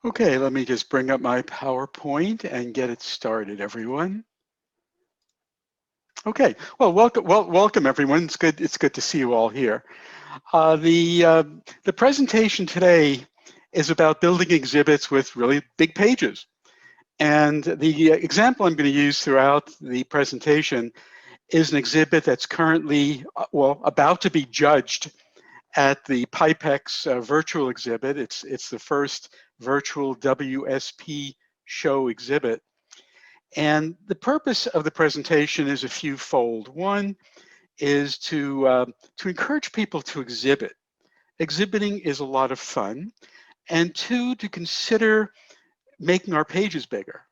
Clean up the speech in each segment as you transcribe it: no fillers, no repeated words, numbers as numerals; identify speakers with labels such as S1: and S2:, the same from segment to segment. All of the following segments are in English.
S1: Okay, let me just bring up my PowerPoint and get it started, everyone. Okay, well, welcome everyone. It's good to see you all here. The presentation today is about building exhibits with really big pages. And the example I'm going to use throughout the presentation is an exhibit that's currently, about to be judged at the PIPEX virtual exhibit. It's the first virtual WSP show exhibit. And the purpose of the presentation is a few-fold. One is to encourage people to exhibit. Exhibiting is a lot of fun. And two, to consider making our pages bigger.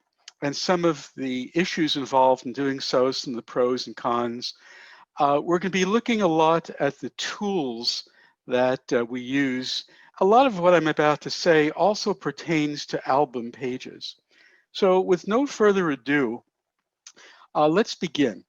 S1: And some of the issues involved in doing so, some of the pros and cons. We're going to be looking a lot at the tools that we use. A lot of what I'm about to say also pertains to album pages. So with no further ado, let's begin.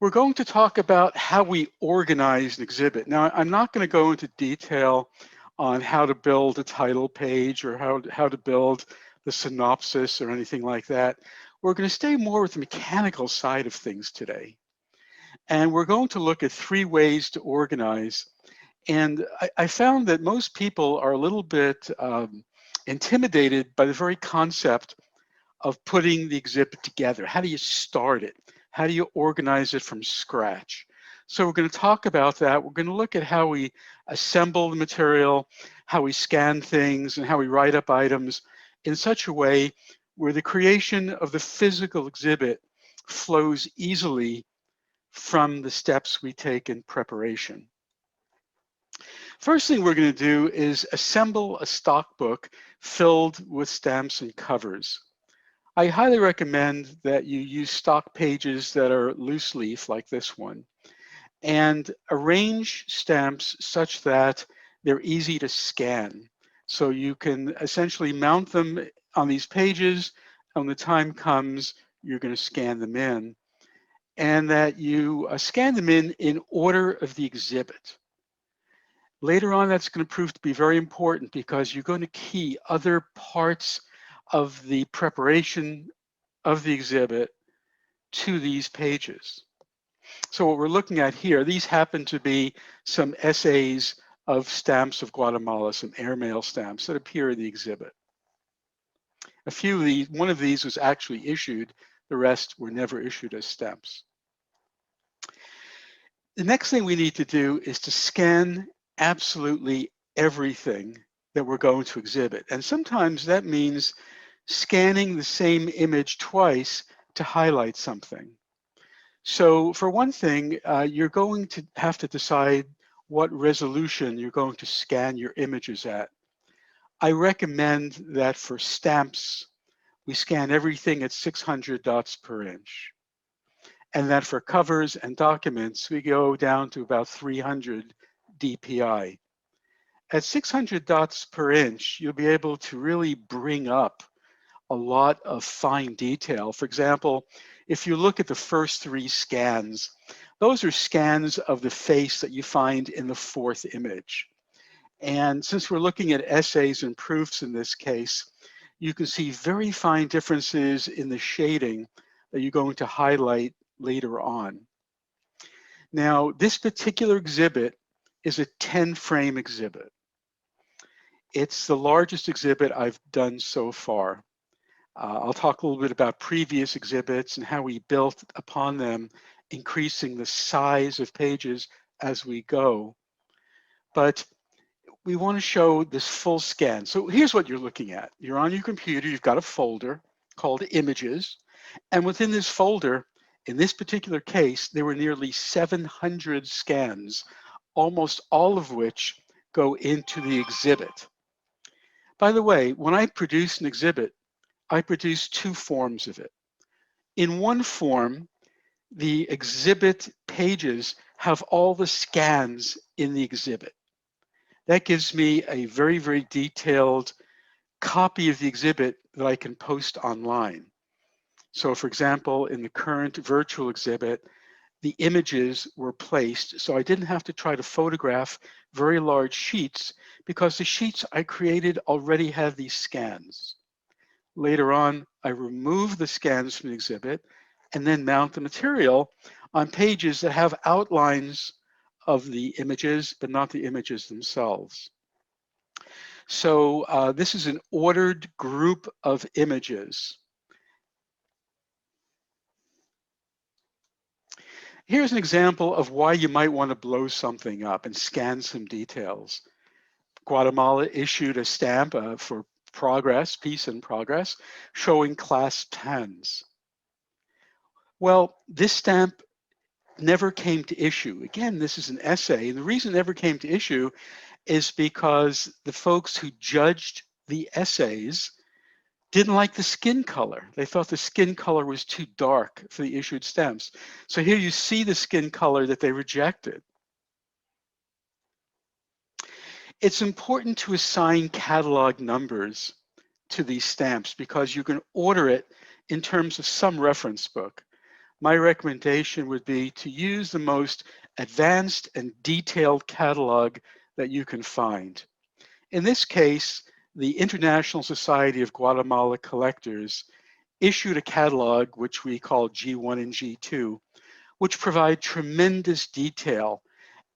S1: We're going to talk about how we organize an exhibit. Now, I'm not going to go into detail on how to build a title page or how to build the synopsis or anything like that. We're going to stay more with the mechanical side of things today. And we're going to look at 3 ways to organize. And I found that most people are a little bit intimidated by the very concept of putting the exhibit together. How do you start it? How do you organize it from scratch? So we're going to talk about that. We're going to look at how we assemble the material, how we scan things, and how we write up items in such a way where the creation of the physical exhibit flows easily from the steps we take in preparation. First thing we're going to do is assemble a stock book filled with stamps and covers. I highly recommend that you use stock pages that are loose leaf like this one and arrange stamps such that they're easy to scan. So you can essentially mount them on these pages, and when the time comes, you're going to scan them in, and that you scan them in order of the exhibit. Later on, that's going to prove to be very important because you're going to key other parts of the preparation of the exhibit to these pages. So what we're looking at here, these happen to be some essays of stamps of Guatemala, some airmail stamps that appear in the exhibit. A few of these, one of these was actually issued, the rest were never issued as stamps. The next thing we need to do is to scan absolutely everything that we're going to exhibit. And sometimes that means scanning the same image twice to highlight something. So for one thing, you're going to have to decide what resolution you're going to scan your images at. I recommend that for stamps, we scan everything at 600 dots per inch. And that for covers and documents, we go down to about 300 DPI. At 600 dots per inch, you'll be able to really bring up a lot of fine detail. For example, if you look at the first 3 scans, those are scans of the face that you find in the 4th image. And since we're looking at essays and proofs in this case, you can see very fine differences in the shading that you're going to highlight later on. Now, this particular exhibit is a 10-frame exhibit. It's the largest exhibit I've done so far. I'll talk a little bit about previous exhibits and how we built upon them, increasing the size of pages as we go. But we want to show this full scan. So here's what you're looking at. You're on your computer, you've got a folder called Images. And within this folder, in this particular case, there were nearly 700 scans, almost all of which go into the exhibit. By the way, when I produce an exhibit, I produce 2 forms of it. In one form, the exhibit pages have all the scans in the exhibit. That gives me a very, very detailed copy of the exhibit that I can post online. So for example, in the current virtual exhibit, the images were placed, so I didn't have to try to photograph very large sheets because the sheets I created already have these scans. Later on, I remove the scans from the exhibit and then mount the material on pages that have outlines of the images, but not the images themselves. So this is an ordered group of images. Here's an example of why you might want to blow something up and scan some details. Guatemala issued a stamp for progress, peace and progress, showing clasped hands. Well, this stamp never came to issue. Again, this is an essay, and the reason it never came to issue is because the folks who judged the essays didn't like the skin color. They thought the skin color was too dark for the issued stamps. So here you see the skin color that they rejected. It's important to assign catalog numbers to these stamps because you can order it in terms of some reference book. My recommendation would be to use the most advanced and detailed catalog that you can find. In this case, the International Society of Guatemala Collectors issued a catalog, which we call G1 and G2, which provide tremendous detail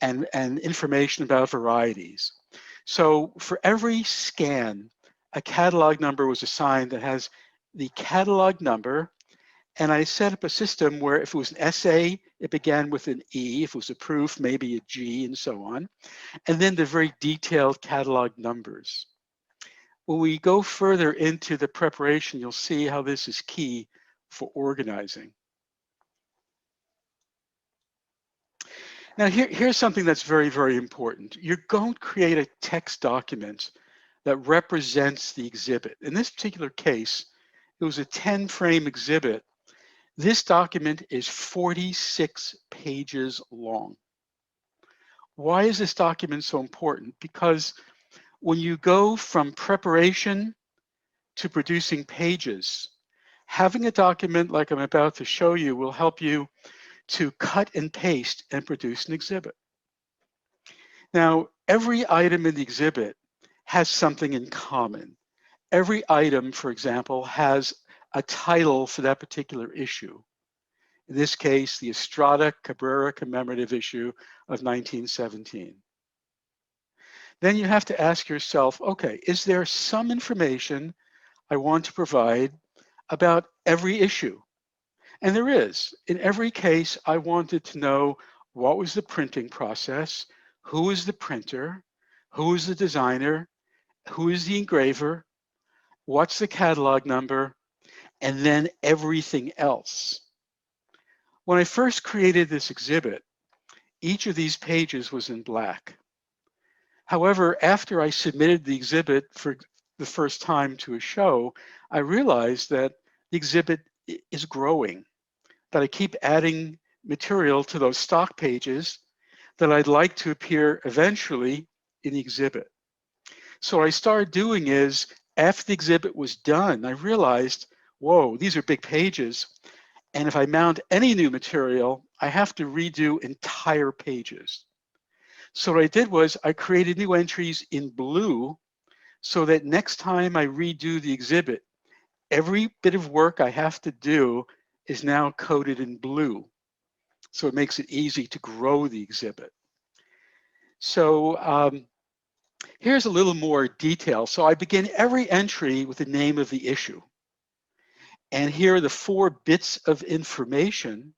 S1: and information about varieties. So for every scan, a catalog number was assigned that has the catalog number, and I set up a system where if it was an essay, it began with an E, if it was a proof, maybe a G, and so on, and then the very detailed catalog numbers. When we go further into the preparation, you'll see how this is key for organizing. Now here's something that's very, very important. You're going to create a text document that represents the exhibit. In this particular case, it was a 10-frame exhibit. This document is 46 pages long. Why is this document so important? Because when you go from preparation to producing pages, having a document like I'm about to show you will help you to cut and paste and produce an exhibit. Now, every item in the exhibit has something in common. Every item, for example, has a title for that particular issue. In this case, the Estrada Cabrera commemorative issue of 1917. Then you have to ask yourself, okay, is there some information I want to provide about every issue? And there is. In every case, I wanted to know what was the printing process, who is the printer, who is the designer, who is the engraver, what's the catalog number, and then everything else. When I first created this exhibit, each of these pages was in black. However, after I submitted the exhibit for the first time to a show, I realized that the exhibit is growing, that I keep adding material to those stock pages that I'd like to appear eventually in the exhibit. So what I started doing is, after the exhibit was done, I realized, whoa, these are big pages. And if I mount any new material, I have to redo entire pages. So what I did was I created new entries in blue so that next time I redo the exhibit, every bit of work I have to do is now coded in blue. So it makes it easy to grow the exhibit. So here's a little more detail. So I begin every entry with the name of the issue. And here are the 4 bits of information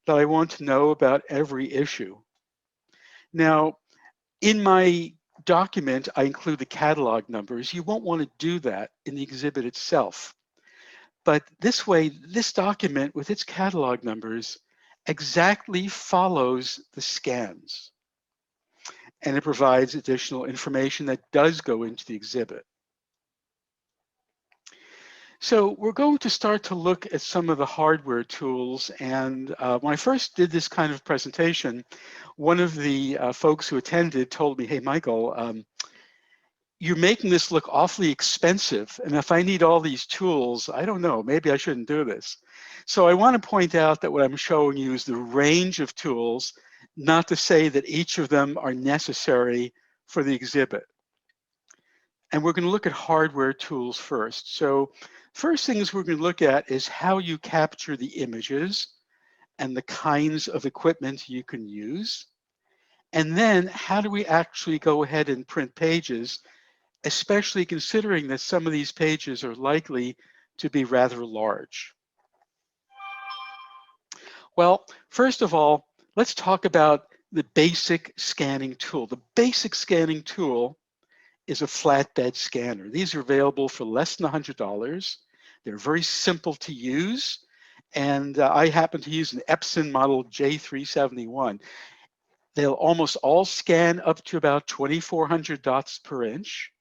S1: that I want to know about every issue. Now, in my document, I include the catalog numbers. You won't want to do that in the exhibit itself. But this way, this document with its catalog numbers exactly follows the scans. And it provides additional information that does go into the exhibit. So we're going to start to look at some of the hardware tools. And when I first did this kind of presentation, one of the folks who attended told me, hey, Michael, you're making this look awfully expensive. And if I need all these tools, I don't know, maybe I shouldn't do this. So I want to point out that what I'm showing you is the range of tools not to say that each of them are necessary for the exhibit. And we're going to look at hardware tools first. So first things we're going to look at is how you capture the images and the kinds of equipment you can use. And then how do we actually go ahead and print pages, especially considering that some of these pages are likely to be rather large. Well, first of all, let's talk about the basic scanning tool. The basic scanning tool is a flatbed scanner. These are available for less than $100. They're very simple to use. And I happen to use an Epson model J371. They'll almost all scan up to about 2,400 dots per inch.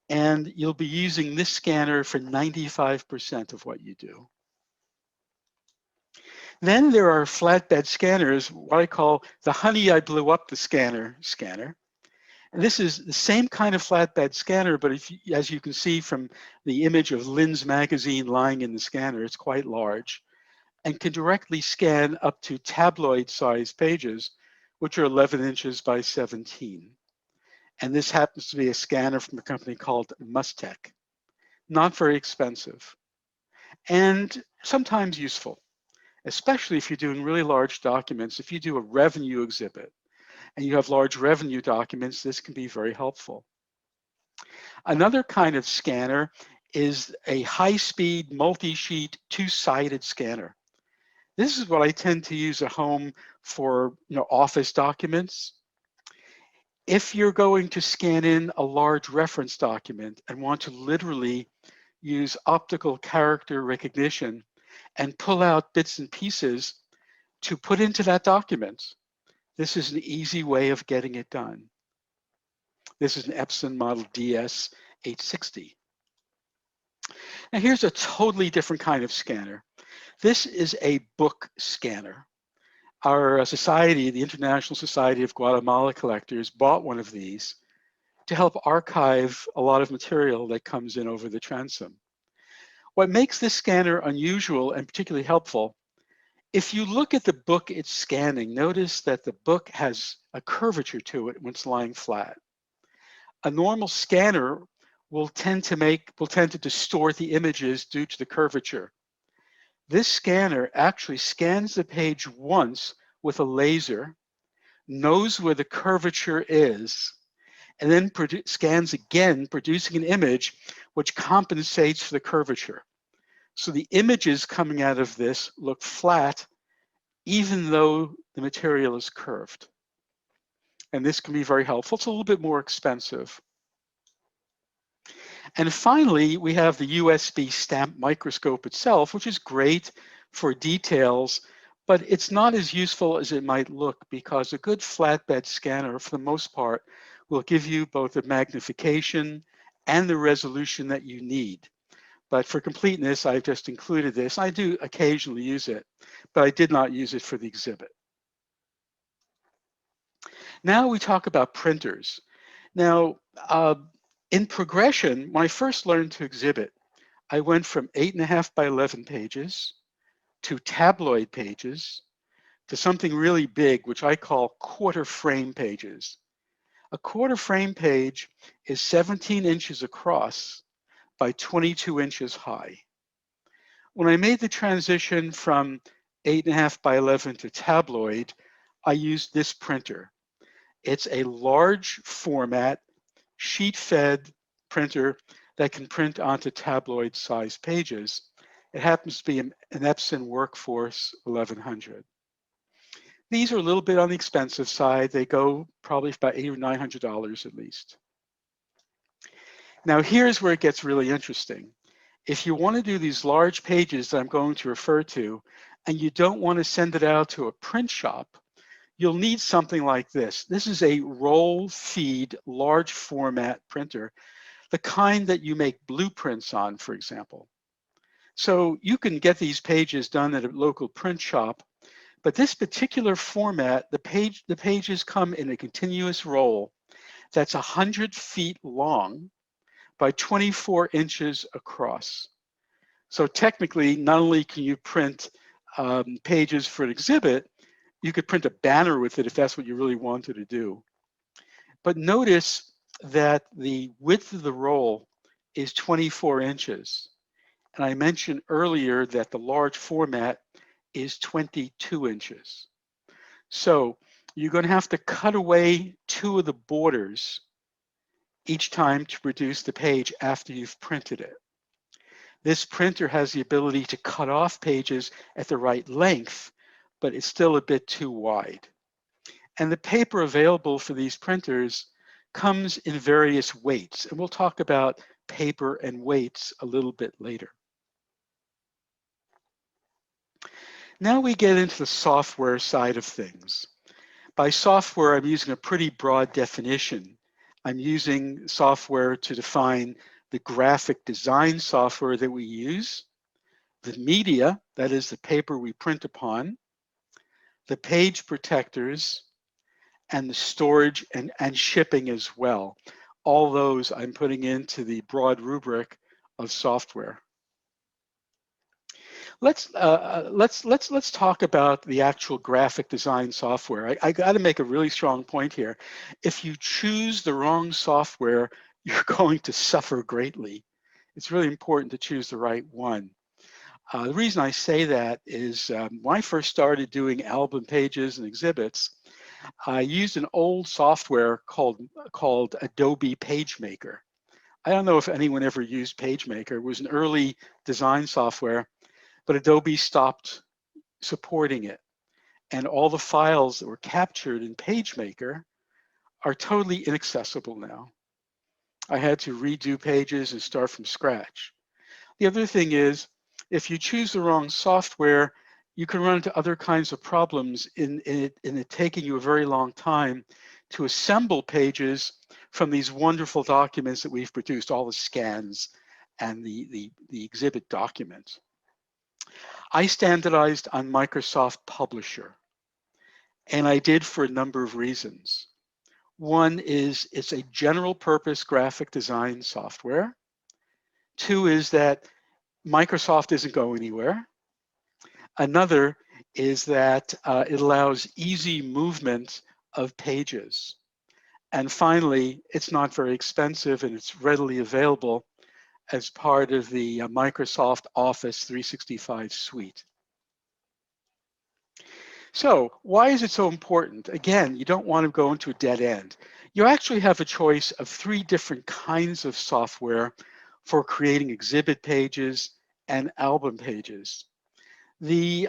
S1: And you'll be using this scanner for 95% of what you do. Then there are flatbed scanners, what I call the honey I blew up the scanner. And this is the same kind of flatbed scanner, but as you can see from the image of Lynn's magazine lying in the scanner, it's quite large and can directly scan up to tabloid-sized pages, which are 11 inches by 17. And this happens to be a scanner from a company called Mustech. Not very expensive and sometimes useful, especially if you're doing really large documents. If you do a revenue exhibit and you have large revenue documents, this can be very helpful. Another kind of scanner is a high-speed multi-sheet two-sided scanner. This is what I tend to use at home for office documents. If you're going to scan in a large reference document and want to literally use optical character recognition and pull out bits and pieces to put into that document, this is an easy way of getting it done. This is an Epson model DS860. Now here's a totally different kind of scanner. This is a book scanner. Our society, the International Society of Guatemala Collectors, bought one of these to help archive a lot of material that comes in over the transom. What makes this scanner unusual and particularly helpful, if you look at the book it's scanning, notice that the book has a curvature to it when it's lying flat. A normal scanner will tend to distort the images due to the curvature. This scanner actually scans the page once with a laser, knows where the curvature is, and then scans again, producing an image which compensates for the curvature. So the images coming out of this look flat, even though the material is curved. And this can be very helpful. It's a little bit more expensive. And finally, we have the USB stamp microscope itself, which is great for details, but it's not as useful as it might look because a good flatbed scanner, for the most part, will give you both the magnification and the resolution that you need. But for completeness, I've just included this. I do occasionally use it, but I did not use it for the exhibit. Now we talk about printers. Now, in progression, when I first learned to exhibit, I went from 8.5 by 11 pages to tabloid pages to something really big, which I call quarter frame pages. A quarter frame page is 17 inches across by 22 inches high. When I made the transition from 8.5 by 11 to tabloid, I used this printer. It's a large format, sheet-fed printer that can print onto tabloid-sized pages. It happens to be an Epson Workforce 1100. These are a little bit on the expensive side. They go probably about $800 or $900 at least. Now here's where it gets really interesting. If you want to do these large pages that I'm going to refer to, and you don't want to send it out to a print shop, you'll need something like this. This is a roll feed large format printer, the kind that you make blueprints on, for example. So you can get these pages done at a local print shop, but this particular format, the pages come in a continuous roll that's 100 feet long by 24 inches across. So technically, not only can you print pages for an exhibit, You could print a banner with it if that's what you really wanted to do. But notice that the width of the roll is 24 inches. And I mentioned earlier that the large format is 22 inches. So you're going to have to cut away 2 of the borders each time to produce the page after you've printed it. This printer has the ability to cut off pages at the right length, but it's still a bit too wide. And the paper available for these printers comes in various weights, and we'll talk about paper and weights a little bit later. Now we get into the software side of things. By software, I'm using a pretty broad definition. I'm using software to define the graphic design software that we use, the media, that is the paper we print upon, the page protectors, and the storage and shipping as well. All those I'm putting into the broad rubric of software. Let's talk about the actual graphic design software. I got to make a really strong point here. If you choose the wrong software, you're going to suffer greatly. It's really important to choose the right one. The reason I say that is when I first started doing album pages and exhibits, I used an old software called Adobe PageMaker. I don't know if anyone ever used PageMaker. It was an early design software, but Adobe stopped supporting it. And all the files that were captured in PageMaker are totally inaccessible now. I had to redo pages and start from scratch. The other thing is, if you choose the wrong software, you can run into other kinds of problems in it taking you a very long time to assemble pages from these wonderful documents that we've produced, all the scans and the exhibit documents. I standardized on Microsoft Publisher, and I did for a number of reasons. One is it's a general purpose graphic design software. 2 is that Microsoft isn't going anywhere. Another is that it allows easy movement of pages. And finally, it's not very expensive and it's readily available as part of the Microsoft Office 365 suite. So why is it so important? Again, you don't want to go into a dead end. You actually have a choice of 3 different kinds of software for creating exhibit pages and album pages. The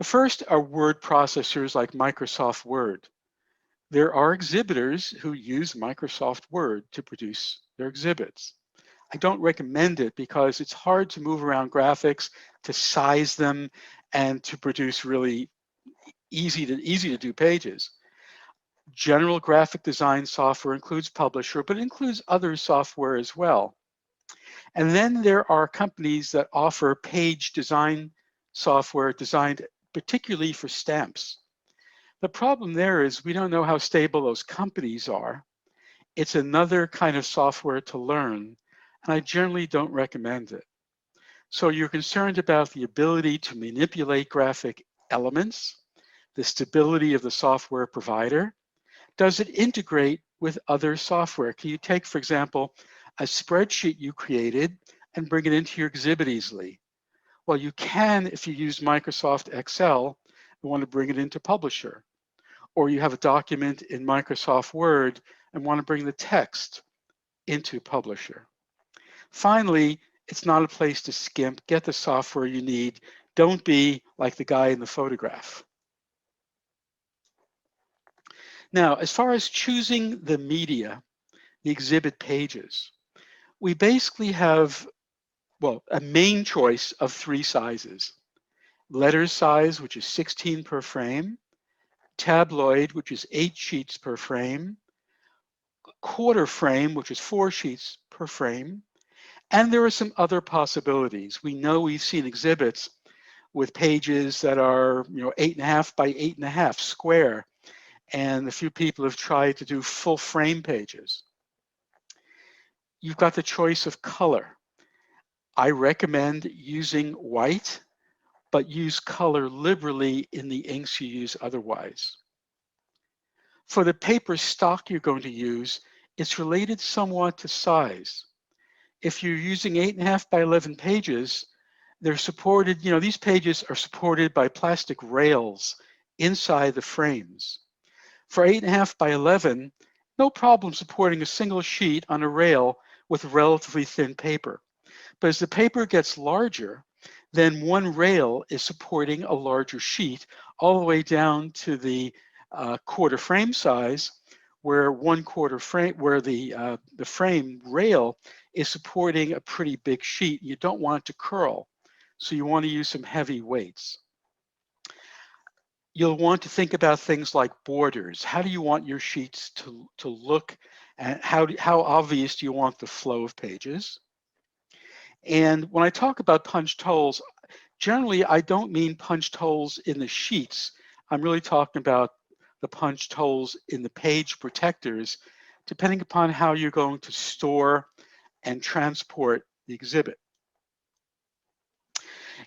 S1: first are word processors like Microsoft Word. There are exhibitors who use Microsoft Word to produce their exhibits. I don't recommend it because it's hard to move around graphics, to size them, and to produce really easy to do pages. General graphic design software includes Publisher, but it includes other software as well. And then there are companies that offer page design software designed particularly for stamps. The problem there is we don't know how stable those companies are. It's another kind of software to learn, and I generally don't recommend it. So you're concerned about the ability to manipulate graphic elements, the stability of the software provider. Does it integrate with other software? Can you take, for example, a spreadsheet you created and bring it into your exhibit easily? Well, you can if you use Microsoft Excel and want to bring it into Publisher. Or you have a document in Microsoft Word and want to bring the text into Publisher. Finally, it's not a place to skimp. Get the software you need. Don't be like the guy in the photograph. Now, as far as choosing the media, the exhibit pages, we basically have, well, a main choice of 3 sizes. Letter size, which is 16 per frame, tabloid, which is 8 sheets per frame, quarter frame, which is 4 sheets per frame, and there are some other possibilities. We know we've seen exhibits with pages that are 8.5 by 8.5 square, and a few people have tried to do full frame pages. You've got the choice of color. I recommend using white, but use color liberally in the inks you use otherwise. For the paper stock you're going to use, it's related somewhat to size. If you're using 8.5 by 11 pages, they're supported, these pages are supported by plastic rails inside the frames. For 8.5 by 11, no problem supporting a single sheet on a rail with relatively thin paper. But as the paper gets larger, then one rail is supporting a larger sheet all the way down to the quarter frame size, where the frame rail is supporting a pretty big sheet. You don't want it to curl, so you want to use some heavy weights. You'll want to think about things like borders. How do you want your sheets to look, and how obvious do you want the flow of pages? And when I talk about punched holes, generally I don't mean punched holes in the sheets. I'm really talking about the punched holes in the page protectors, depending upon how you're going to store and transport the exhibit.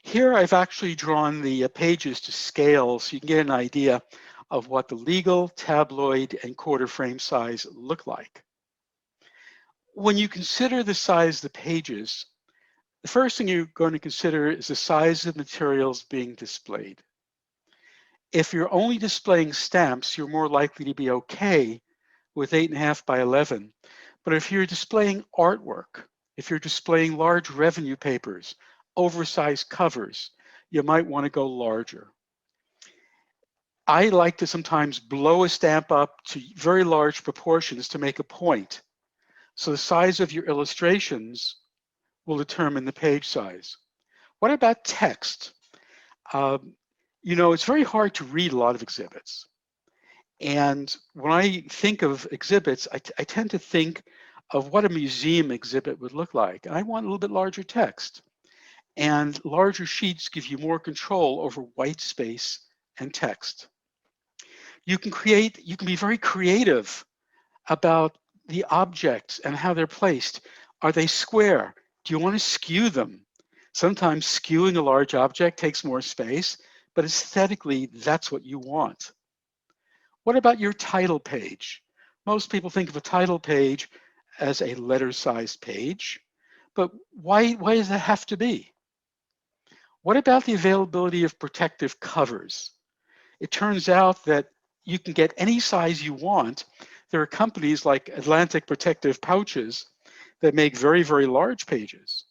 S1: Here I've actually drawn the pages to scale so you can get an idea of what the legal, tabloid, and quarter frame size look like. When you consider the size of the pages, the first thing you're going to consider is the size of materials being displayed. If you're only displaying stamps, you're more likely to be okay with 8.5 by 11. But if you're displaying artwork, if you're displaying large revenue papers, oversized covers, you might want to go larger. I like to sometimes blow a stamp up to very large proportions to make a point. So the size of your illustrations will determine the page size. What about text? It's very hard to read a lot of exhibits. And when I think of exhibits, I tend to think of what a museum exhibit would look like. I want a little bit larger text. And larger sheets give you more control over white space and text. You can be very creative about the objects and how they're placed. Are they square? Do you want to skew them? Sometimes skewing a large object takes more space, but aesthetically, that's what you want. What about your title page? Most people think of a title page as a letter-sized page, but why does that have to be? What about the availability of protective covers? It turns out that you can get any size you want. There are companies like Atlantic Protective Pouches that make very, very large pages.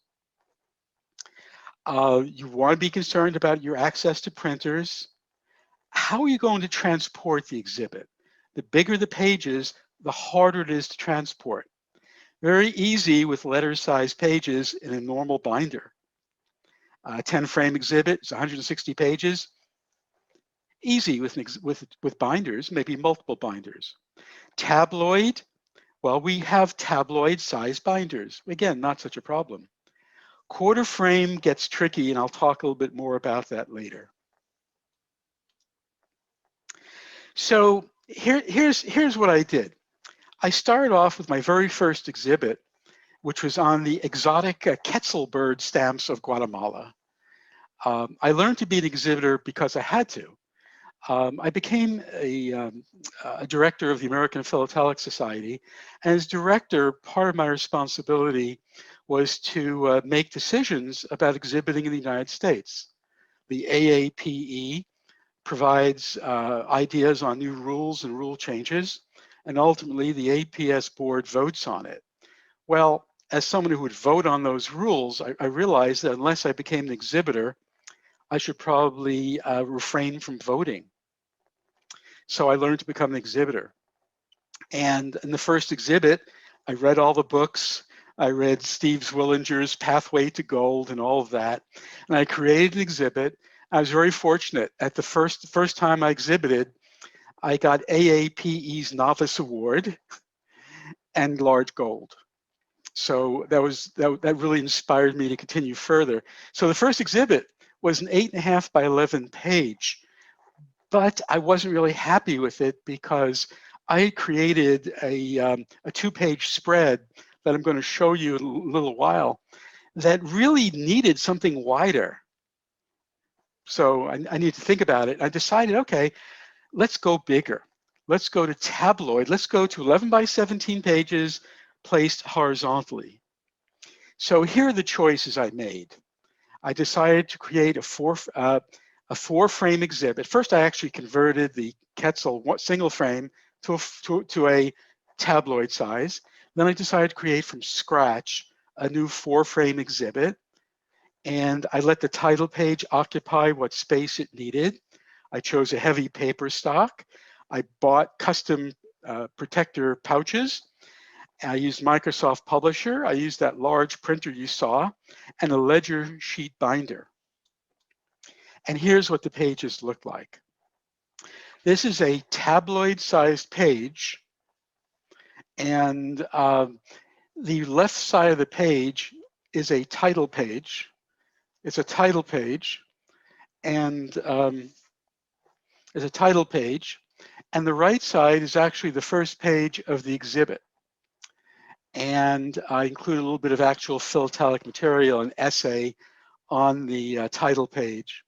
S1: You want to be concerned about your access to printers. How are you going to transport the exhibit? The bigger the pages, the harder it is to transport. Very easy with letter-sized pages in a normal binder. A 10-frame exhibit is 160 pages. Easy with binders, maybe multiple binders. Tabloid, well, we have tabloid-sized binders. Again, not such a problem. Quarter frame gets tricky, and I'll talk a little bit more about that later. So here's what I did. I started off with my very first exhibit, which was on the exotic Quetzal bird stamps of Guatemala. I learned to be an exhibitor because I had to. I became a director of the American Philatelic Society, and as director, part of my responsibility was to make decisions about exhibiting in the United States. The AAPE provides ideas on new rules and rule changes, and ultimately the APS board votes on it. Well, as someone who would vote on those rules, I realized that unless I became an exhibitor, I should probably refrain from voting. So I learned to become an exhibitor. And in the first exhibit, I read all the books. I read Steve Zwillinger's Pathway to Gold and all of that. And I created an exhibit. I was very fortunate. At the first time I exhibited, I got AAPE's Novice Award and large gold. So that really inspired me to continue further. So the first exhibit was an 8.5 by 11 page, but I wasn't really happy with it because I created a 2-page spread that I'm going to show you in a little while that really needed something wider. So I need to think about it. I decided, okay, let's go bigger. Let's go to tabloid. Let's go to 11 by 17 pages placed horizontally. So here are the choices I made. I decided to create a four frame exhibit. First, I actually converted the Quetzal single frame to a tabloid size. Then I decided to create from scratch a new 4-frame exhibit. And I let the title page occupy what space it needed. I chose a heavy paper stock. I bought custom protector pouches. I used Microsoft Publisher. I used that large printer you saw, and a ledger sheet binder. And here's what the pages look like. This is a tabloid-sized page, and the left side of the page is a title page. It's a title page, and it's a title page, and the right side is actually the first page of the exhibit. And I include a little bit of actual philatelic material, an essay on the title page.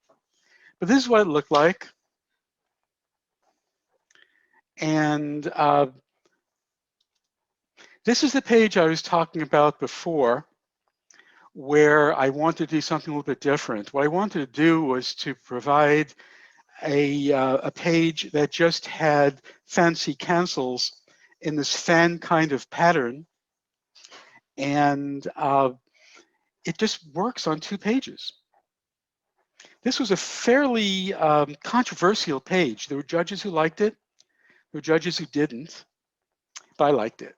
S1: But this is what it looked like. And this is the page I was talking about before, where I wanted to do something a little bit different. What I wanted to do was to provide a page that just had fancy cancels in this fan kind of pattern. And it just works on 2 pages. This was a fairly controversial page. There were judges who liked it. There were judges who didn't, but I liked it.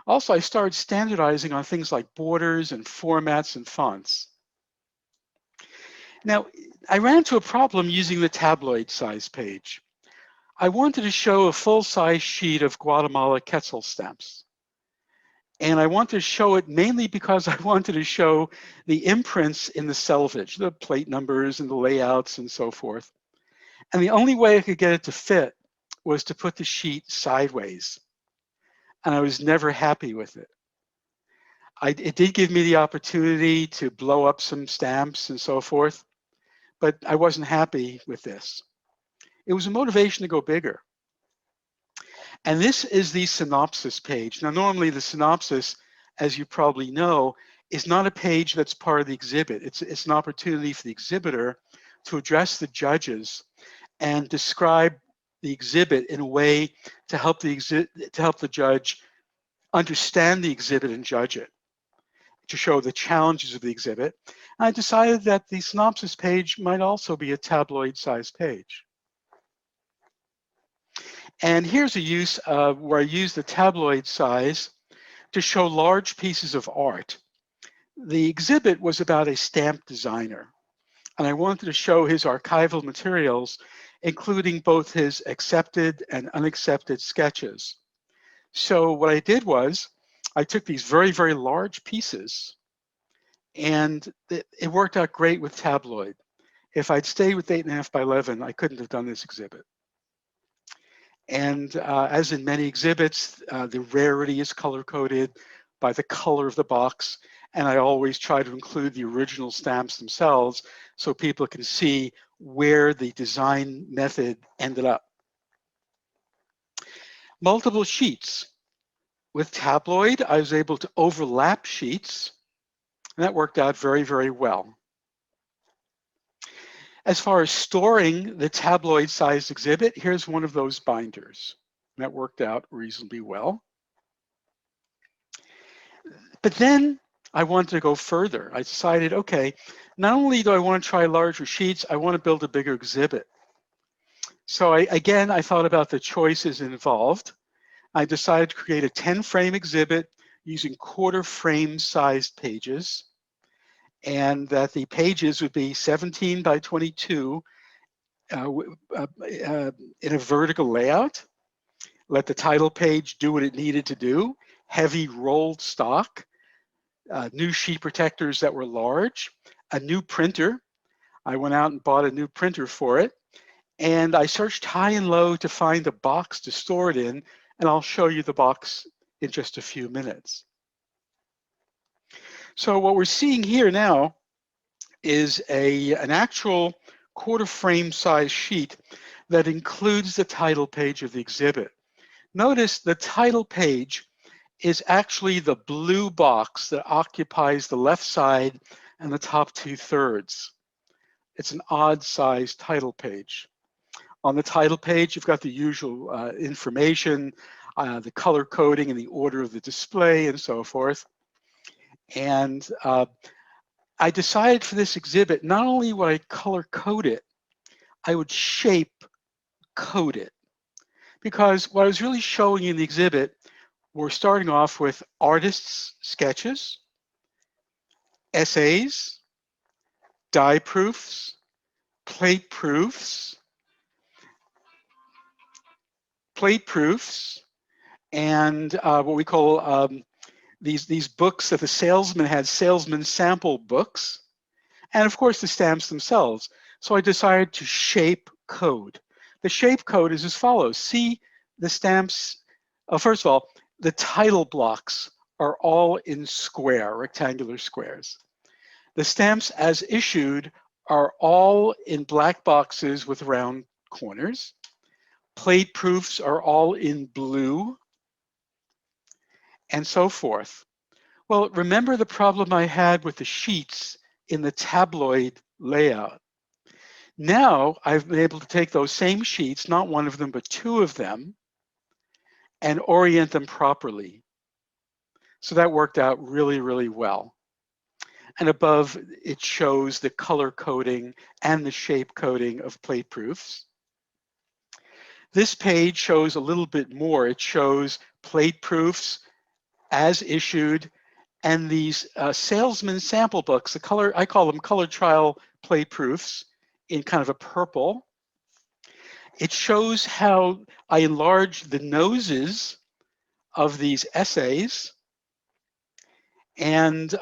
S1: Also, I started standardizing on things like borders and formats and fonts. Now, I ran into a problem using the tabloid size page. I wanted to show a full-size sheet of Guatemala Quetzal stamps. And I wanted to show it mainly because I wanted to show the imprints in the selvage, the plate numbers and the layouts and so forth. And the only way I could get it to fit was to put the sheet sideways. And I was never happy with it. It did give me the opportunity to blow up some stamps and so forth, but I wasn't happy with this. It was a motivation to go bigger. And this is the synopsis page. Now, normally the synopsis, as you probably know, is not a page that's part of the exhibit. It's an opportunity for the exhibitor to address the judges and describe the exhibit in a way to help the judge understand the exhibit and judge it, to show the challenges of the exhibit. And I decided that the synopsis page might also be a tabloid-sized page. And here's a use where I use the tabloid size to show large pieces of art. The exhibit was about a stamp designer, and I wanted to show his archival materials, including both his accepted and unaccepted sketches. So what I did was I took these very, very large pieces, and it worked out great with tabloid. If I'd stayed with 8.5 by 11, I couldn't have done this exhibit. And as in many exhibits, the rarity is color-coded by the color of the box. And I always try to include the original stamps themselves so people can see where the design method ended up. Multiple sheets. With tabloid, I was able to overlap sheets, and that worked out very, very well. As far as storing the tabloid-sized exhibit, here's one of those binders. That worked out reasonably well. But then I wanted to go further. I decided, okay, not only do I want to try larger sheets, I want to build a bigger exhibit. So again, I thought about the choices involved. I decided to create a 10-frame exhibit using quarter-frame sized pages, and that the pages would be 17 by 22 in a vertical layout. Let the title page do what it needed to do. Heavy rolled stock, new sheet protectors that were large, a new printer. I went out and bought a new printer for it, and I searched high and low to find a box to store it in, and I'll show you the box in just a few minutes. So what we're seeing here now is an actual quarter frame size sheet that includes the title page of the exhibit. Notice the title page is actually the blue box that occupies the left side and the top 2/3. It's an odd sized title page. On the title page, you've got the usual information, the color coding and the order of the display and so forth. And I decided for this exhibit, not only would I color code it, I would shape code it. Because what I was really showing in the exhibit, we're starting off with artists' sketches, essays, die proofs, plate proofs, and what we call these books that the salesman had, salesman sample books, and of course the stamps themselves. So I decided to shape code. The shape code is as follows. See the stamps, first of all, the title blocks are all in square, rectangular squares. The stamps as issued are all in black boxes with round corners. Plate proofs are all in blue, and so forth. Well, remember the problem I had with the sheets in the tabloid layout. Now I've been able to take those same sheets, not one of them, but two of them, and orient them properly. So that worked out really, really well. And above, it shows the color coding and the shape coding of plate proofs. This page shows a little bit more. It shows plate proofs as issued and these salesman sample books, I call them color trial plate proofs in kind of a purple. It shows how I enlarged the noses of these essays. And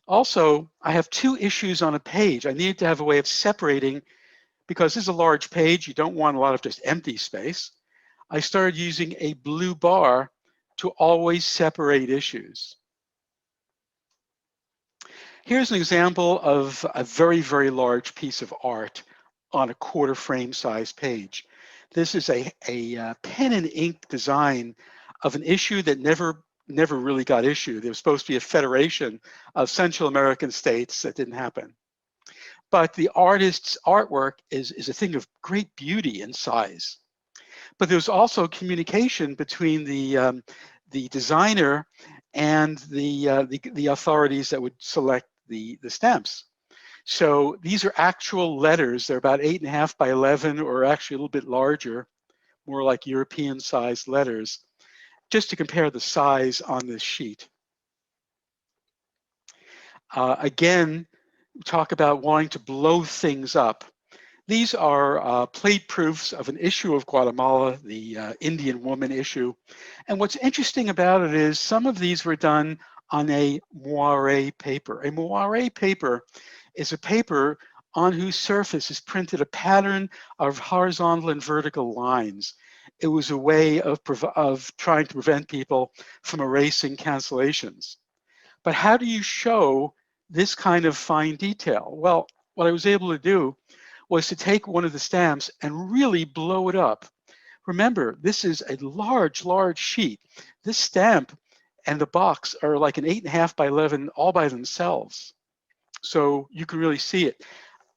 S1: also, I have two issues on a page. I needed to have a way of separating, because this is a large page, you don't want a lot of just empty space. I started using a blue bar to always separate issues. Here's an example of a very, very large piece of art on a quarter frame size page. This is a pen and ink design of an issue that never really got issued. There was supposed to be a federation of Central American states. That didn't happen. But the artist's artwork is a thing of great beauty and size. But there's also communication between the designer and the authorities that would select the stamps. So these are actual letters. They're about 8.5 by 11, or actually a little bit larger, more like European sized letters, just to compare the size on this sheet. Again, talk about wanting to blow things up. These are plate proofs of an issue of Guatemala, the Indian woman issue. And what's interesting about it is some of these were done on a moire paper. A moire paper is a paper on whose surface is printed a pattern of horizontal and vertical lines. It was a way of trying to prevent people from erasing cancellations. But how do you show this kind of fine detail? Well, what I was able to do was to take one of the stamps and really blow it up. Remember, this is a large, large sheet. This stamp and the box are like an 8.5 by 11 all by themselves. So you can really see it.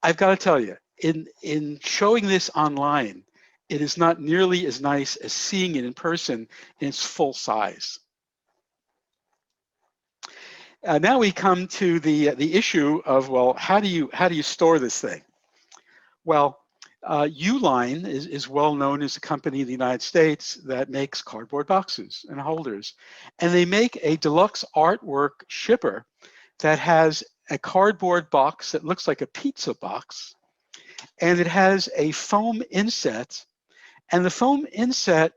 S1: I've got to tell you, in showing this online, it is not nearly as nice as seeing it in person in its full size. Now we come to the issue of, well, how do you store this thing? Well, Uline is well known as a company in the United States that makes cardboard boxes and holders. And they make a deluxe artwork shipper that has a cardboard box that looks like a pizza box. And it has a foam inset. And the foam inset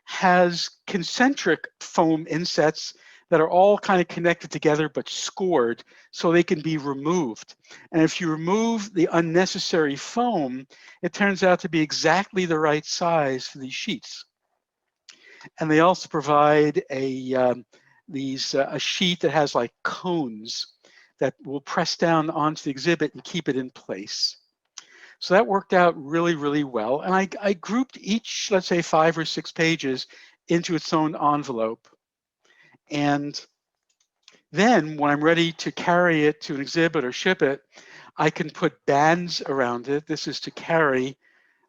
S1: has concentric foam insets that are all kind of connected together but scored so they can be removed. And if you remove the unnecessary foam, it turns out to be exactly the right size for these sheets. And they also provide a sheet that has like cones that will press down onto the exhibit and keep it in place. So that worked out really, really well. And I grouped each, let's say 5 or 6 pages into its own envelope. And then when I'm ready to carry it to an exhibit or ship it, I can put bands around it. This is to carry,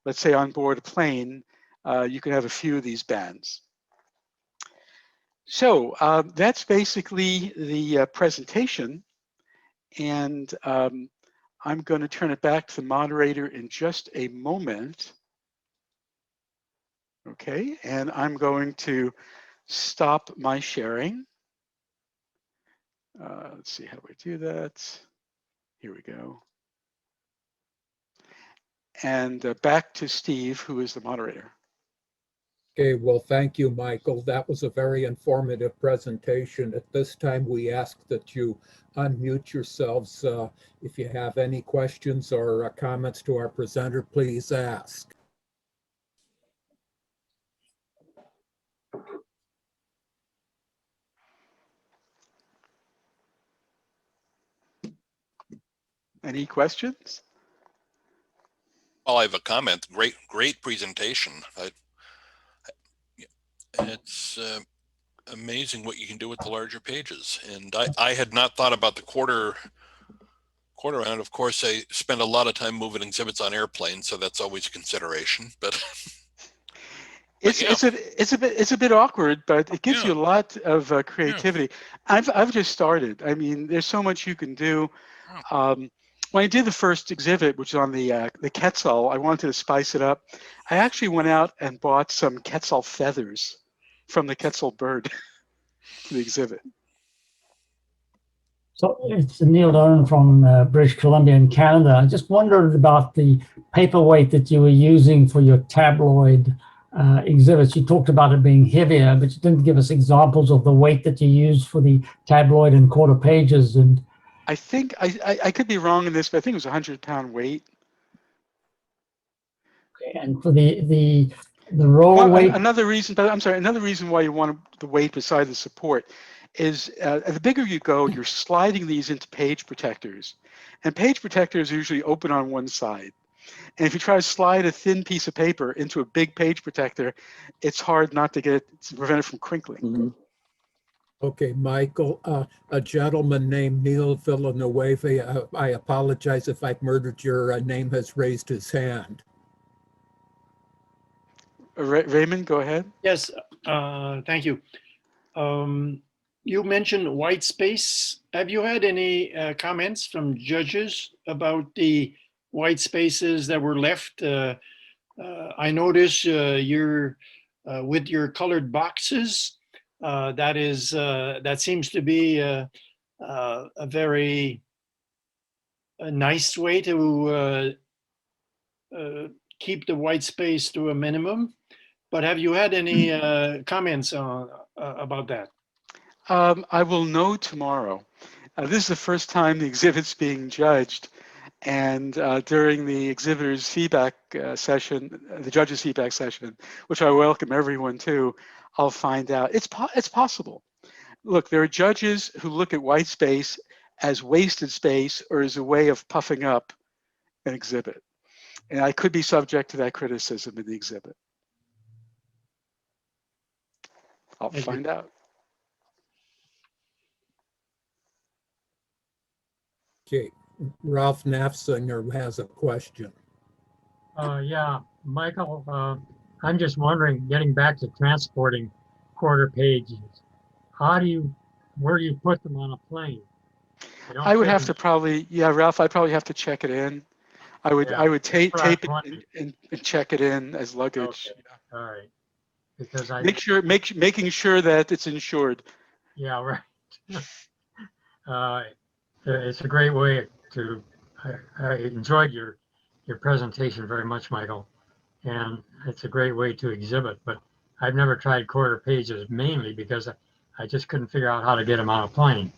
S1: let's say on board a plane, you can have a few of these bands. So that's basically the presentation. And I'm going to turn it back to the moderator in just a moment. Okay, and I'm going to stop my sharing. Let's see, how do I do that? Here we go. And back to Steve, who is the moderator.
S2: Okay, well, thank you, Michael. That was a very informative presentation. At this time, we ask that you unmute yourselves. If you have any questions or comments to our presenter, please ask.
S1: Any questions?
S3: Well, I have a comment. Great presentation. It's amazing what you can do with the larger pages. And I had not thought about the quarter round. Of course, I spend a lot of time moving exhibits on airplanes, so that's always a consideration. But
S1: it's a bit awkward, but it gives you a lot of creativity. I've just started. I mean, there's so much you can do. When I did the first exhibit, which is on the Quetzal, I wanted to spice it up. I actually went out and bought some Quetzal feathers from the Quetzal bird for the exhibit.
S4: So it's Neil Doran from British Columbia in Canada. I just wondered about the paperweight that you were using for your tabloid exhibits. You talked about it being heavier, but you didn't give us examples of the weight that you used for the tabloid and quarter pages. And
S1: I think I could be wrong in this, but I think it was a 100-pound weight.
S4: Okay, and for the roll weight.
S1: Another reason, but I'm sorry, another reason why you want the weight beside the support is the bigger you go, you're sliding these into page protectors, and page protectors are usually open on one side. And if you try to slide a thin piece of paper into a big page protector, it's hard not to get it to prevent it from crinkling.
S4: Mm-hmm.
S2: Okay, Michael, a gentleman named Neil Villanueva, I apologize if I've murdered your name, has raised his hand.
S1: Raymond, go ahead.
S5: Yes, thank you. You mentioned white space. Have you had any comments from judges about the white spaces that were left? I notice you're with your colored boxes. That seems to be a very nice way to keep the white space to a minimum. But have you had any comments about that?
S1: I will know tomorrow. This is the first time the exhibit's being judged, and during the exhibitor's feedback session, the judge's feedback session, which I welcome everyone to, I'll find out. It's possible. Look, there are judges who look at white space as wasted space or as a way of puffing up an exhibit, and I could be subject to that criticism in the exhibit. I'll find out.
S2: Okay, Ralph Nafsinger has a question.
S6: Yeah, Michael, I'm just wondering, getting back to transporting quarter pages, where do you put them on a plane?
S1: I would have to probably, yeah, Ralph, I'd probably have to check it in. I would tape it and check it in as luggage.
S6: Okay. All right. Because
S1: making sure that it's insured.
S6: Yeah, right. It's a great way to. I enjoyed your presentation very much, Michael, and it's a great way to exhibit. But I've never tried quarter pages, mainly because I just couldn't figure out how to get them on a plane.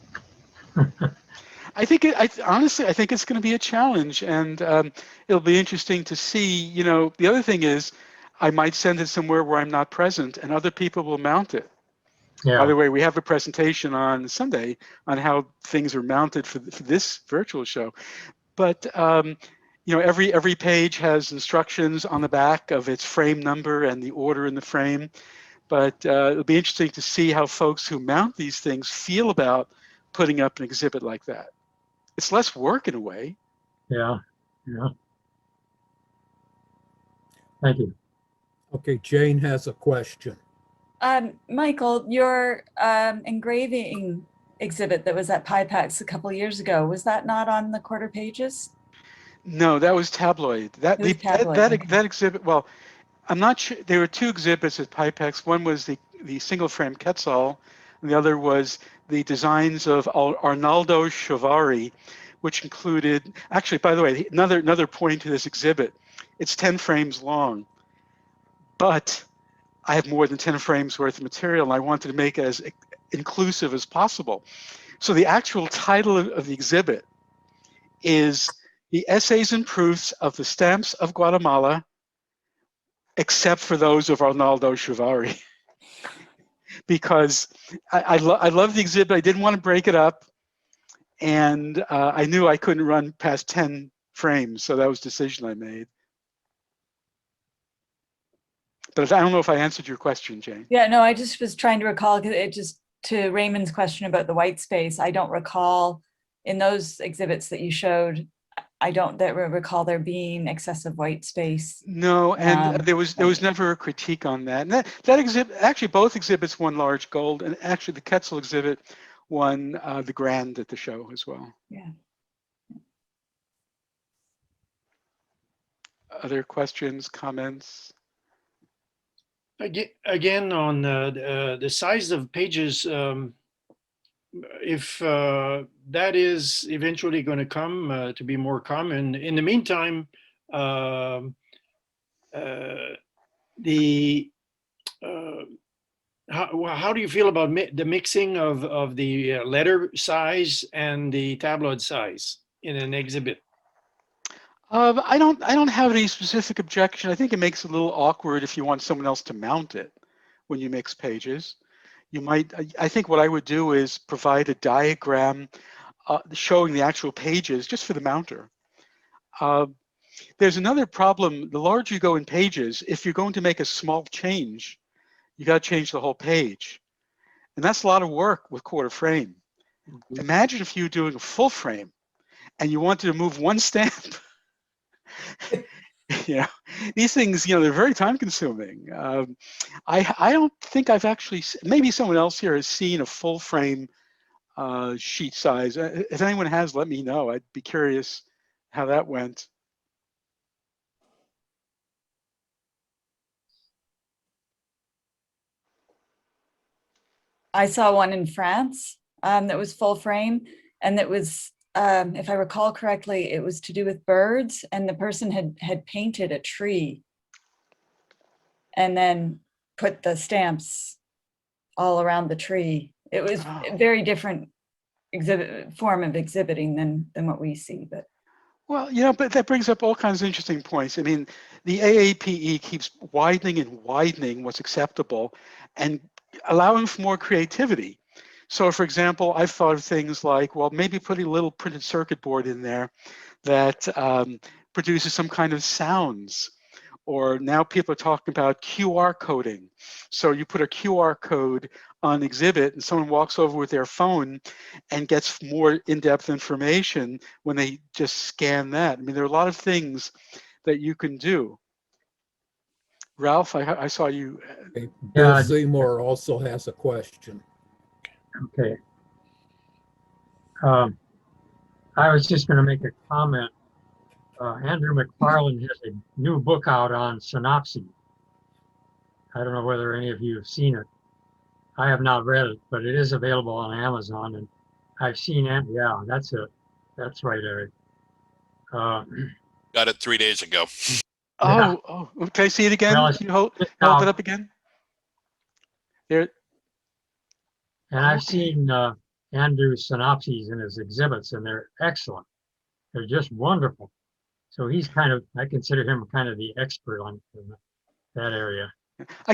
S1: Honestly, I think it's going to be a challenge, and it'll be interesting to see. You know, the other thing is, I might send it somewhere where I'm not present, and other people will mount it. Yeah. By the way, we have a presentation on Sunday on how things are mounted for this virtual show. But you know, every page has instructions on the back of its frame number and the order in the frame. But it'll be interesting to see how folks who mount these things feel about putting up an exhibit like that. It's less work in a way.
S6: Yeah, yeah. Thank you.
S2: Okay, Jane has a question.
S7: Michael, your engraving exhibit that was at PIPEX a couple years ago, was that not on the quarter pages?
S1: No, that was tabloid.
S7: It was tabloid, okay.
S1: That exhibit, well, I'm not sure. There were two exhibits at PIPEX. One was the single frame Quetzal, and the other was the designs of Arnaldo Chiavari, which included, actually, by the way, another point to this exhibit, it's 10 frames long, but I have more than 10 frames worth of material, and I wanted to make it as inclusive as possible. So the actual title of the exhibit is The Essays and Proofs of the Stamps of Guatemala, except for those of Arnaldo Chiavari. Because I love the exhibit. I didn't want to break it up. And I knew I couldn't run past 10 frames. So that was a decision I made. But I don't know if I answered your question, Jane.
S7: Yeah, no, I just was trying to recall, because it just, to Raymond's question about the white space, I don't recall in those exhibits that you showed, I don't recall there being excessive white space.
S1: No, and there was never a critique on that. And that exhibit, actually both exhibits won large gold, and actually the Quetzal exhibit won the grand at the show as well.
S7: Yeah.
S1: Other questions, comments?
S5: Again, on the size of pages, if that is eventually going to come to be more common. In the meantime, how do you feel about the mixing of the letter size and the tabloid size in an exhibit?
S1: I don't have any specific objection. I think it makes it a little awkward if you want someone else to mount it when you mix pages. You might, I think what I would do is provide a diagram showing the actual pages just for the mounter. There's another problem. The larger you go in pages, if you're going to make a small change, you got to change the whole page. And that's a lot of work with quarter frame. Mm-hmm. Imagine if you were doing a full frame and you wanted to move one stamp. You know, these things, you know, they're very time consuming. I don't think I've actually, maybe someone else here has seen a full frame sheet size. If anyone has, let me know. I'd be curious how that went.
S7: I saw one in France that was full frame, and that was, if I recall correctly, it was to do with birds, and the person had painted a tree and then put the stamps all around the tree. It was a very different form of exhibiting than what we see, but.
S1: Well, you know, but that brings up all kinds of interesting points. I mean, the AAPE keeps widening and widening what's acceptable and allowing for more creativity. So for example, I've thought of things like, well, maybe putting a little printed circuit board in there that produces some kind of sounds. Or now people are talking about QR coding. So you put a QR code on exhibit and someone walks over with their phone and gets more in-depth information when they just scan that. I mean, there are a lot of things that you can do. Ralph, I saw you.
S2: Okay. Bill Seymour also has a question.
S6: Okay. I was just going to make a comment. Andrew McFarland has a new book out on synopses. I don't know whether any of you have seen it. I have not read it, but it is available on Amazon, and I've seen it. Yeah, that's it. That's right, Eric.
S3: Got it 3 days ago.
S1: Oh, can I see it again?
S6: Well,
S1: Can you hold it up again? There.
S6: And I've seen Andrew's synopses in his exhibits, and they're excellent. They're just wonderful. So he's kind of, I consider him kind of the expert on that area.
S1: I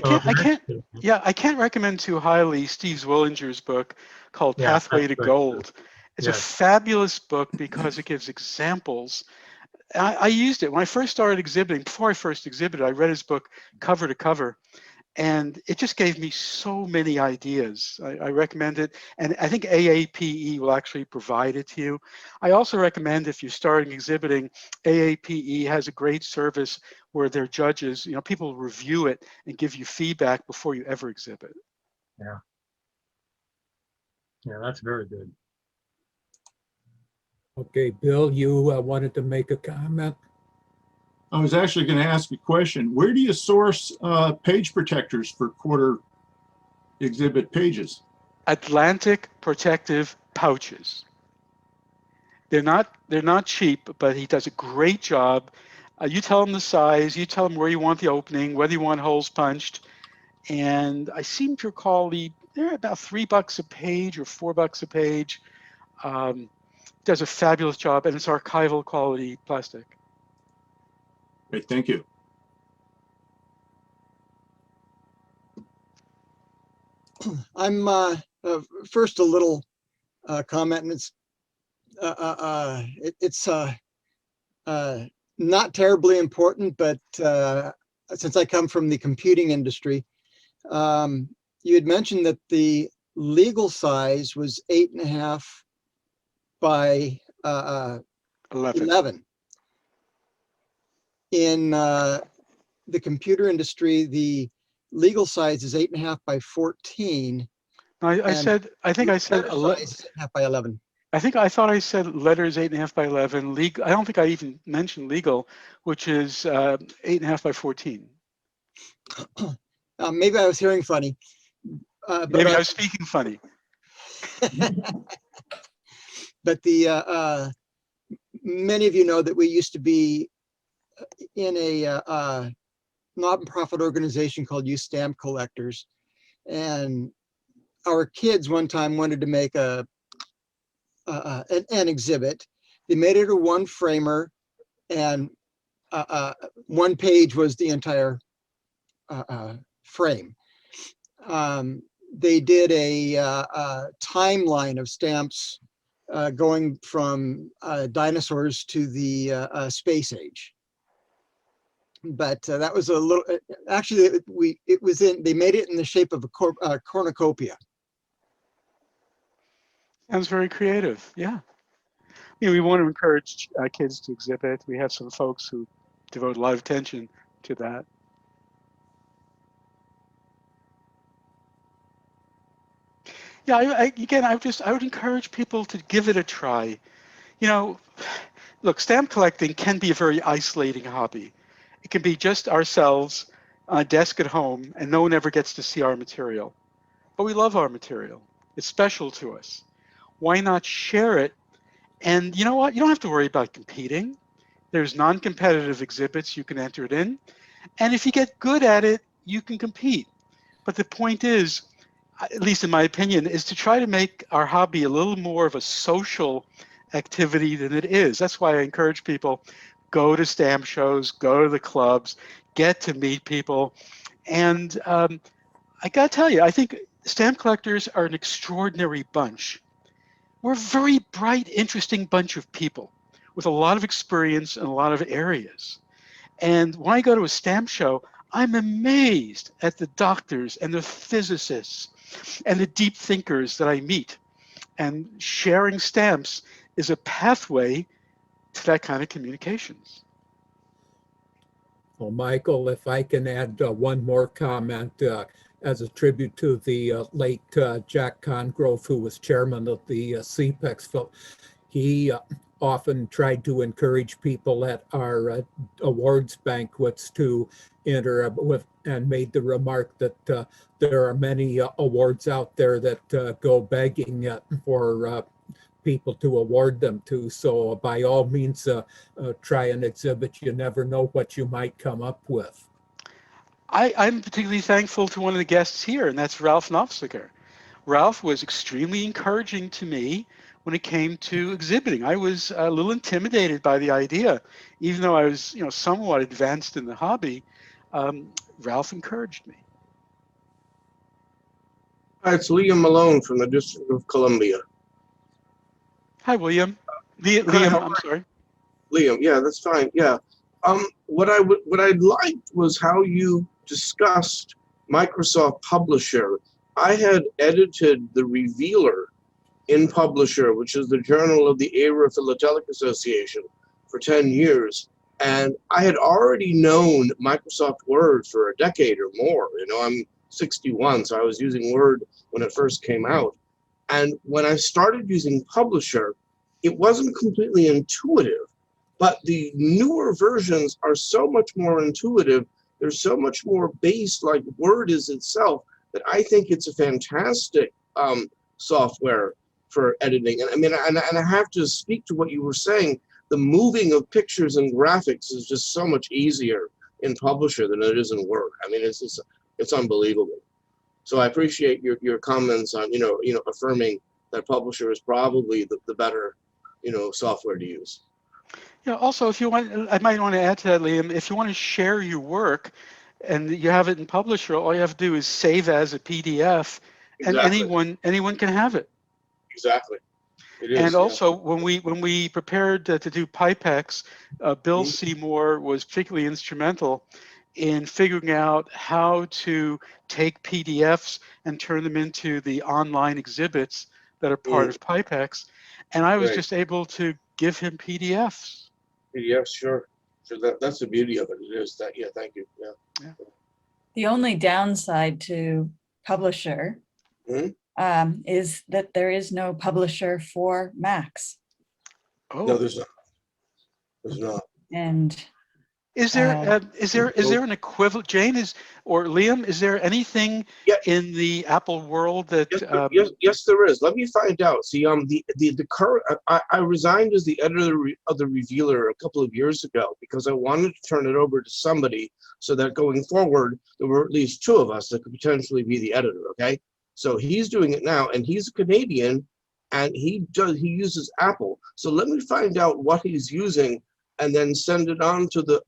S1: can't recommend too highly Steve Zwillinger's book called Pathway to Gold. It's a fabulous book because it gives examples I used it when I first started exhibiting. Before I first exhibited, I read his book cover to cover, and it just gave me so many ideas. I recommend it, and I think AAPE will actually provide it to you. I also recommend, if you're starting exhibiting, AAPE has a great service where their judges, people review it and give you feedback before you ever exhibit.
S6: Yeah. Yeah, that's very good.
S2: Okay, Bill, you wanted to make a comment?
S8: I was actually going to ask a question. Where do you source page protectors for quarter exhibit pages?
S1: Atlantic Protective Pouches. They're not cheap, but he does a great job. You tell him the size, you tell him where you want the opening, whether you want holes punched, and I seem to recall they're about $3 a page or $4 a page. Does a fabulous job, and it's archival quality plastic.
S8: Great, thank you.
S9: I'm first a little comment, and it's not terribly important, but since I come from the computing industry, you had mentioned that the legal size was 8.5 by 11. In the computer industry, the legal size is 8.5 by 14.
S1: I think I said
S9: size is 8.5 by 11.
S1: I thought I said letters 8.5 by 11. Legal. I don't think I even mentioned legal, which is 8.5 by 14.
S9: Maybe I was hearing funny.
S1: Maybe I was speaking funny.
S9: But the many of you know that we used to be in a not-for-profit organization called Youth Stamp Collectors, and our kids one time wanted to make an exhibit. They made it a one-framer, and one page was the entire frame. They did a timeline of stamps going from dinosaurs to the space age. But that was a little. Actually, they made it in the shape of a cornucopia.
S1: Sounds very creative. Yeah. We want to encourage kids to exhibit. We have some folks who devote a lot of attention to that. Yeah, again, I would encourage people to give it a try. Look, stamp collecting can be a very isolating hobby. It can be just ourselves on a desk at home, and no one ever gets to see our material. But we love our material. It's special to us. Why not share it? And you know what? You don't have to worry about competing. There's non-competitive exhibits you can enter it in. And if you get good at it, you can compete. But the point is, at least in my opinion, is to try to make our hobby a little more of a social activity than it is. That's why I encourage people, go to stamp shows, go to the clubs, get to meet people. And I gotta tell you, I think stamp collectors are an extraordinary bunch. We're a very bright, interesting bunch of people with a lot of experience in a lot of areas. And when I go to a stamp show, I'm amazed at the doctors and the physicists and the deep thinkers that I meet. And sharing stamps is a pathway to that kind of communications.
S2: Well, Michael, if I can add one more comment as a tribute to the late Jack Congrove, who was chairman of the CPEX. He often tried to encourage people at our awards banquets to enter with, and made the remark that there are many awards out there that go begging for people to award them to. So by all means, try an exhibit. You never know what you might come up with.
S1: I'm particularly thankful to one of the guests here, and that's Ralph Knopfliger. Ralph was extremely encouraging to me when it came to exhibiting. I was a little intimidated by the idea, even though I was, somewhat advanced in the hobby. Ralph encouraged me.
S10: Hi, it's Liam Malone from the District of Columbia.
S1: Hi, William. Liam, I'm sorry.
S10: Liam, yeah, that's fine. Yeah. What I liked was how you discussed Microsoft Publisher. I had edited the Revealer in Publisher, which is the journal of the Era Philatelic Association, for 10 years. And I had already known Microsoft Word for a decade or more. You know, I'm 61, so I was using Word when it first came out. And when I started using Publisher, it wasn't completely intuitive, but the newer versions are so much more intuitive. They're so much more based like Word is itself that I think it's a fantastic software for editing. And I mean, and I have to speak to what you were saying. The moving of pictures and graphics is just so much easier in Publisher than it is in Word. I mean, it's unbelievable. So I appreciate your comments on, affirming that Publisher is probably the better, software to use.
S1: Yeah, also, if you want, I might want to add to that, Liam, if you want to share your work and you have it in Publisher, all you have to do is save as a PDF, and
S10: Exactly.
S1: anyone can have it.
S10: Exactly. It is.
S1: And
S10: Yeah.
S1: also, when we prepared to do PIPEX, Bill Seymour was particularly instrumental in figuring out how to take PDFs and turn them into the online exhibits that are part of PIPEX. And I was
S10: Right.
S1: just able to give him PDFs.
S10: PDF, sure. So that's the beauty of it. It is that. Yeah. Thank you. Yeah.
S7: The only downside to Publisher is that there is no Publisher for Macs.
S1: Oh.
S10: No, there's not. There's not.
S7: And
S1: is there an equivalent, Jane, or Liam? Is there anything in the Apple world that?
S10: Yes, there is. Let me find out. See, the current. I resigned as the editor of the Revealer a couple of years ago because I wanted to turn it over to somebody so that going forward there were at least two of us that could potentially be the editor. Okay, so he's doing it now, and he's a Canadian, and he uses Apple. So let me find out what he's using, and then send it on to the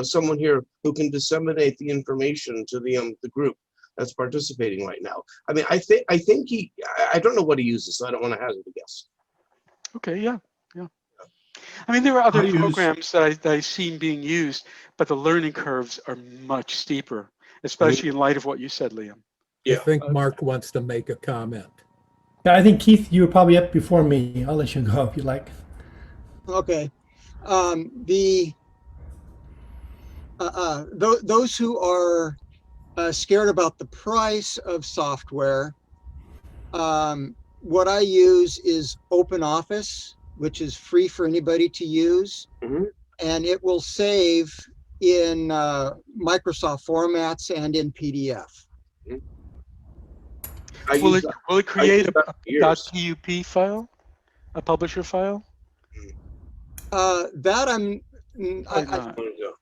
S10: someone here who can disseminate the information to the group that's participating right now. I mean, I think I don't know what he uses, so I don't want to hazard a guess.
S1: Okay, yeah. I mean, there are other programs that I've seen being used, but the learning curves are much steeper, especially in light of what you said, Liam.
S2: I think Mark wants to make a comment.
S11: Yeah, I think Keith, you were probably up before me. I'll let you go if you like.
S9: Okay. Those who are scared about the price of software, what I use is OpenOffice, which is free for anybody to use, and it will save in Microsoft formats and in PDF.
S1: Will it create a .pup file, a Publisher file?
S9: That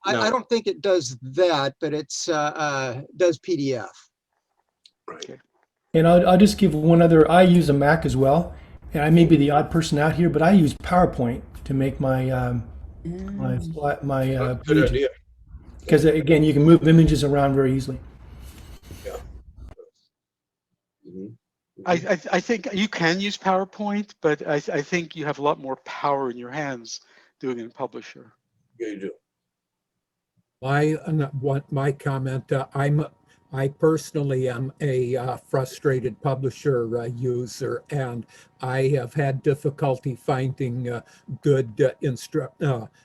S9: I don't think it does that, but it's does PDF.
S10: Right.
S11: And I'll just give one other. I use a Mac as well, and I may be the odd person out here, but I use PowerPoint to make my
S10: good idea.
S11: Because again, you can move images around very easily.
S10: Yeah.
S1: I think you can use PowerPoint, but I think you have a lot more power in your hands doing it in Publisher.
S10: Yeah, you do.
S2: My comment, I personally am a frustrated Publisher user, and I have had difficulty finding good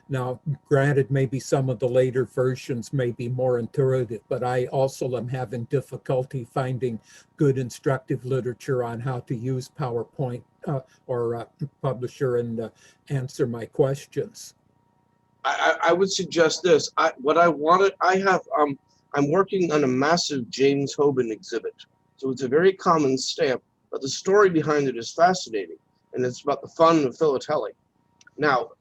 S2: now, granted, maybe some of the later versions may be more intuitive, but I also am having difficulty finding good instructive literature on how to use PowerPoint or Publisher and answer my questions.
S10: I would suggest this. I'm working on a massive James Hoban exhibit. So it's a very common stamp, but the story behind it is fascinating. And it's about the fun of philately. Now,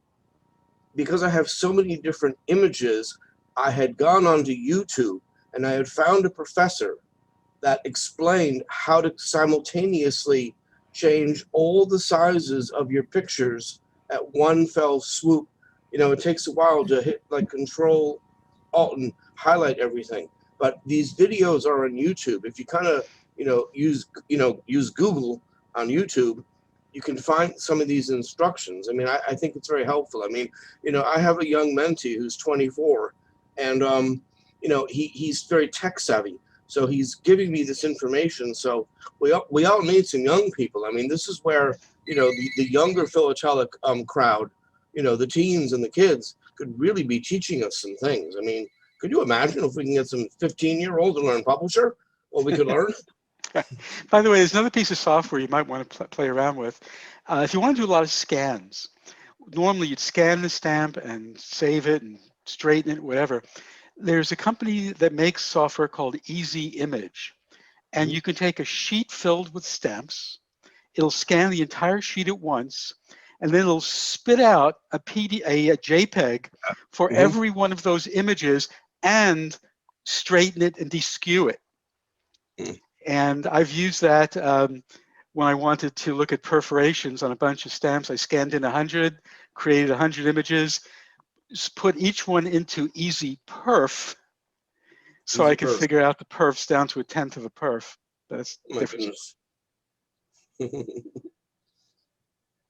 S10: because I have so many different images, I had gone onto YouTube and I had found a professor that explained how to simultaneously change all the sizes of your pictures at one fell swoop. It takes a while to hit like Control, Alt, and highlight everything. But these videos are on YouTube. If you kind of use Google on YouTube, you can find some of these instructions. I mean, I think it's very helpful. I mean, you know, I have a young mentee who's 24, and you know, he's very tech savvy. So he's giving me this information. So we all need some young people. I mean, this is where, you know, the younger philatelic crowd, you know, the teens and the kids could really be teaching us some things. I mean, could you imagine if we can get some 15-year-olds to learn Publisher? What we could learn?
S1: By the way, there's another piece of software you might want to play around with. If you want to do a lot of scans, normally you'd scan the stamp and save it and straighten it, whatever. There's a company that makes software called Easy Image, and you can take a sheet filled with stamps. It'll scan the entire sheet at once, and then it'll spit out a JPEG for every one of those images and straighten it and deskew it. And I've used that when I wanted to look at perforations on a bunch of stamps. I scanned in 100, created 100 images, put each one into Easy Perf, so I could figure out the perfs down to 1/10 of a perf. That's the difference.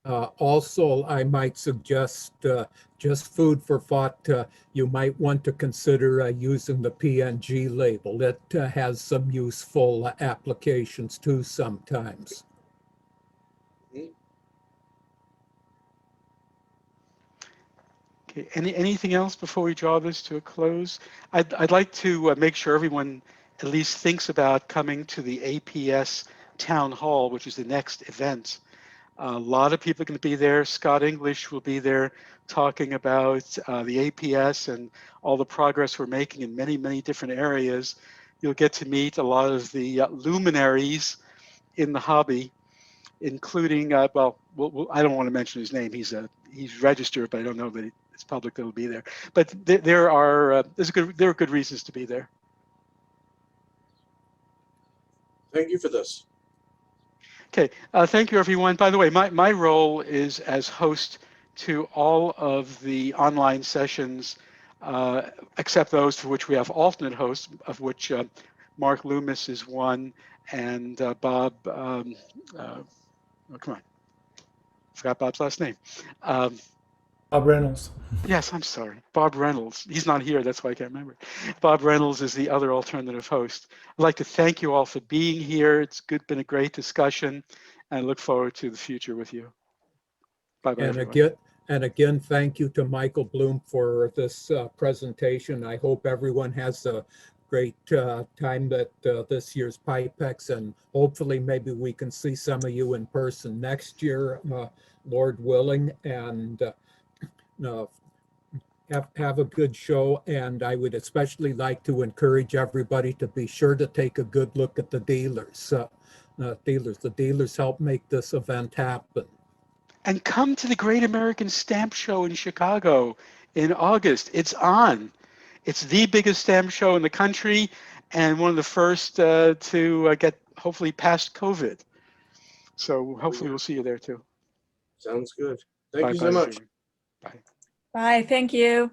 S2: Also, I might suggest, just food for thought, you might want to consider using the PNG label. It has some useful applications too sometimes.
S1: Okay, anything else before we draw this to a close? I'd like to make sure everyone at least thinks about coming to the APS Town Hall, which is the next event. A lot of people are going to be there. Scott English will be there talking about the APS and all the progress we're making in many, many different areas. You'll get to meet a lot of the luminaries in the hobby, including, well, I don't want to mention his name. He's registered, but I don't know that it's public that will be there. But there are good reasons to be there.
S10: Thank you for this.
S1: Okay, thank you, everyone. By the way, my role is as host to all of the online sessions, except those for which we have alternate hosts, of which Mark Loomis is one, and Bob, oh, come on, forgot Bob's last name.
S11: Bob Reynolds.
S1: Yes, I'm sorry. Bob Reynolds. He's not here, that's why I can't remember. Bob Reynolds is the other alternative host. I'd like to thank you all for being here. It's been a great discussion, and I look forward to the future with you. Bye-bye.
S2: And again, thank you to Michael Bloom for this presentation. I hope everyone has a great time at this year's PIPEX, and hopefully maybe we can see some of you in person next year, Lord willing, and have a good show. And I would especially like to encourage everybody to be sure to take a good look at the dealers. The dealers help make this event happen.
S1: And come to the Great American Stamp Show in Chicago in August. It's on. It's the biggest stamp show in the country and one of the first to get hopefully past COVID. So hopefully we'll see you there too.
S10: Sounds good. Thank you so much.
S1: Bye.
S7: Bye, thank you.